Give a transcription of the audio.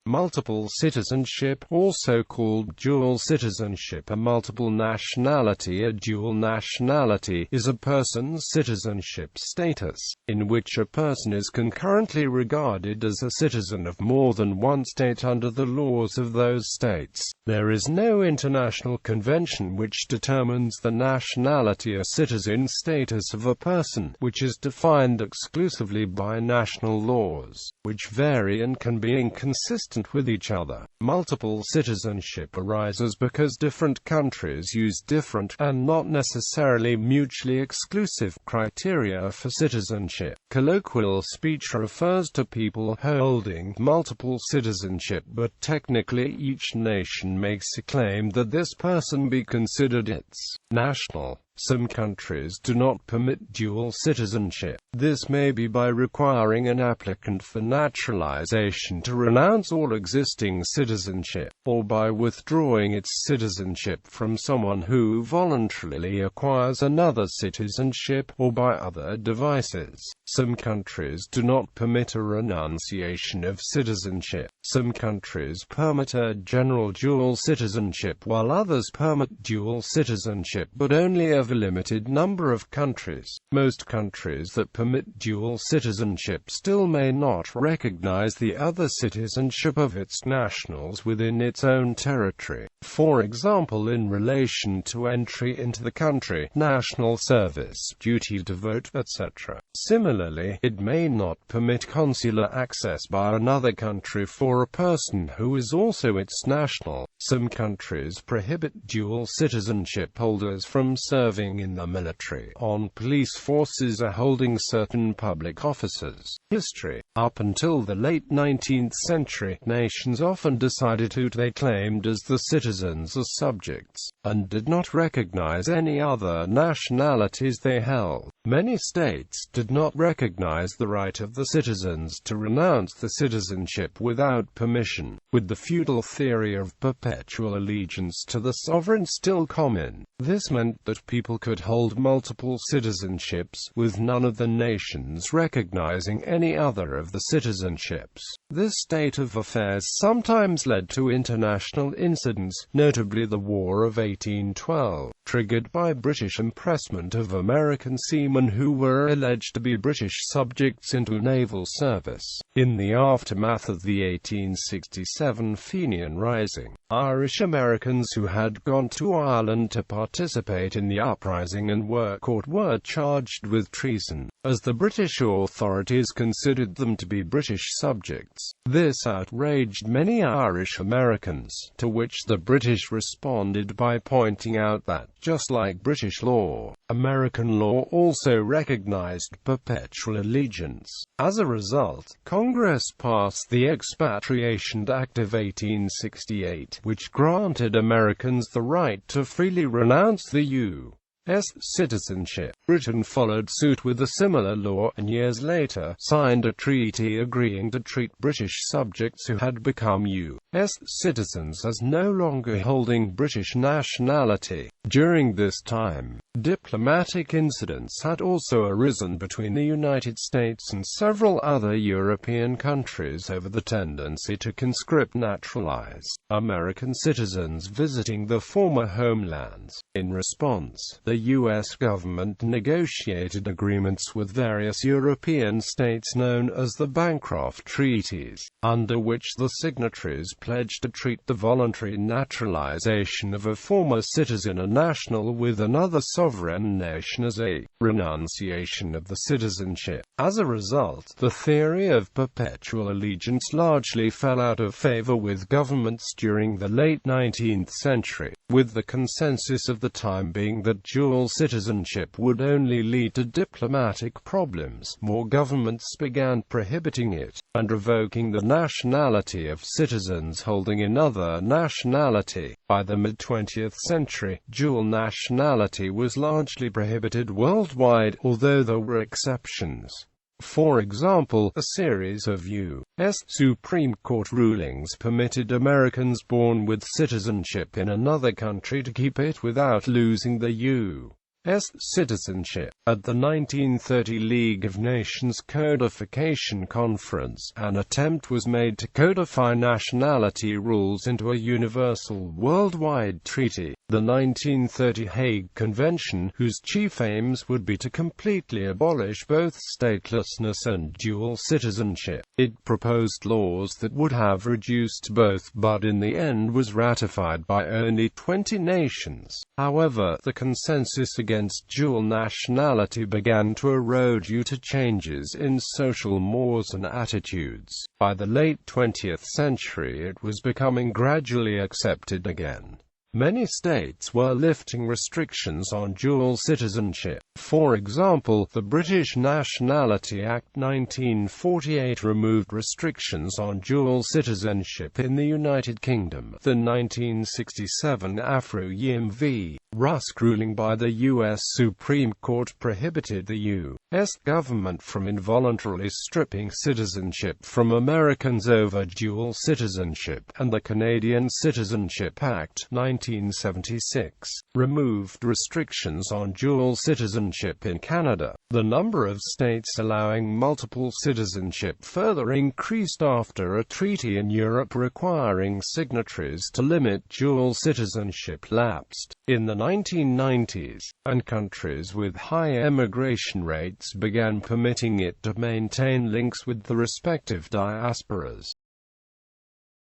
Multiple citizenship, also called dual citizenship, a multiple nationality. A dual nationality is a person's citizenship status, in which a person is concurrently regarded as a citizen of more than one state under the laws of those states. There is no international convention which determines the nationality or citizen status of a person, which is defined exclusively by national laws, which vary and can be inconsistent with each other. Multiple citizenship arises because different countries use different, and not necessarily mutually exclusive, criteria for citizenship. Colloquial speech refers to people holding multiple citizenship, but technically each nation makes a claim that this person be considered its national. Some countries do not permit dual citizenship. This may be by requiring an applicant for naturalization to renounce all existing citizenship, or by withdrawing its citizenship from someone who voluntarily acquires another citizenship, or by other devices. Some countries do not permit a renunciation of citizenship. Some countries permit a general dual citizenship, while others permit dual citizenship, but only of a limited number of countries. Most countries that permit dual citizenship still may not recognize the other citizenship of its nationals within its own territory. For example, in relation to entry into the country, national service, duty to vote, etc. Similarly, it may not permit consular access by another country for a person who is also its national. Some countries prohibit dual citizenship holders from serving in the military, on police forces, or holding certain public offices. History. Up until the late 19th century, nations often decided who they claimed as the citizens or subjects, and did not recognize any other nationalities they held. Many states did not recognize the right of the citizens to renounce the citizenship without permission, with the feudal theory of perpetual allegiance to the sovereign still common. This meant that people could hold multiple citizenships, with none of the nations recognizing any other of the citizenships. This state of affairs sometimes led to international incidents, notably the War of 1812, triggered by British impressment of American seamen who were alleged to be British subjects into naval service. In the aftermath of the 1867 Fenian Rising, Irish Americans who had gone to Ireland to participate in the uprising and were caught were charged with treason, as the British authorities considered them to be British subjects. This outraged many Irish Americans, to which the British responded by pointing out that, just like British law, American law also recognized perpetual allegiance. As a result, Congress passed the Expatriation Act of 1868, which granted Americans the right to freely renounce the U.S. citizenship. Britain followed suit with a similar law, and years later, signed a treaty agreeing to treat British subjects who had become U.S. citizens as no longer holding British nationality. During this time, diplomatic incidents had also arisen between the United States and several other European countries over the tendency to conscript naturalize American citizens visiting the former homelands. In response, the U.S. government negotiated agreements with various European states known as the Bancroft Treaties, under which the signatories pledged to treat the voluntary naturalization of a former citizen or national with another sovereign nation as a renunciation of the citizenship. As a result, the theory of perpetual allegiance largely fell out of favor with governments during the late 19th century, with the consensus of the time being that dual citizenship would only lead to diplomatic problems. More governments began prohibiting it, and revoking the nationality of citizens holding another nationality. By the mid-20th century, dual nationality was largely prohibited worldwide, although there were exceptions. For example, a series of U.S. Supreme Court rulings permitted Americans born with citizenship in another country to keep it without losing the U.S. citizenship. At the 1930 League of Nations Codification Conference, an attempt was made to codify nationality rules into a universal, worldwide treaty. The 1930 Hague Convention, whose chief aims would be to completely abolish both statelessness and dual citizenship. It proposed laws that would have reduced both, but in the end was ratified by only 20 nations. However, the consensus against dual nationality began to erode due to changes in social mores and attitudes. By the late 20th century, it was becoming gradually accepted again. Many states were lifting restrictions on dual citizenship. For example, the British Nationality Act 1948 removed restrictions on dual citizenship in the United Kingdom. The 1967 Afro-Yim v. Rusk ruling by the U.S. Supreme Court prohibited the U.S. government from involuntarily stripping citizenship from Americans over dual citizenship, and the Canadian Citizenship Act 1976 removed restrictions on dual citizenship in Canada. The number of states allowing multiple citizenship further increased after a treaty in Europe requiring signatories to limit dual citizenship lapsed. In the 1990s, and countries with high emigration rates began permitting it to maintain links with the respective diasporas.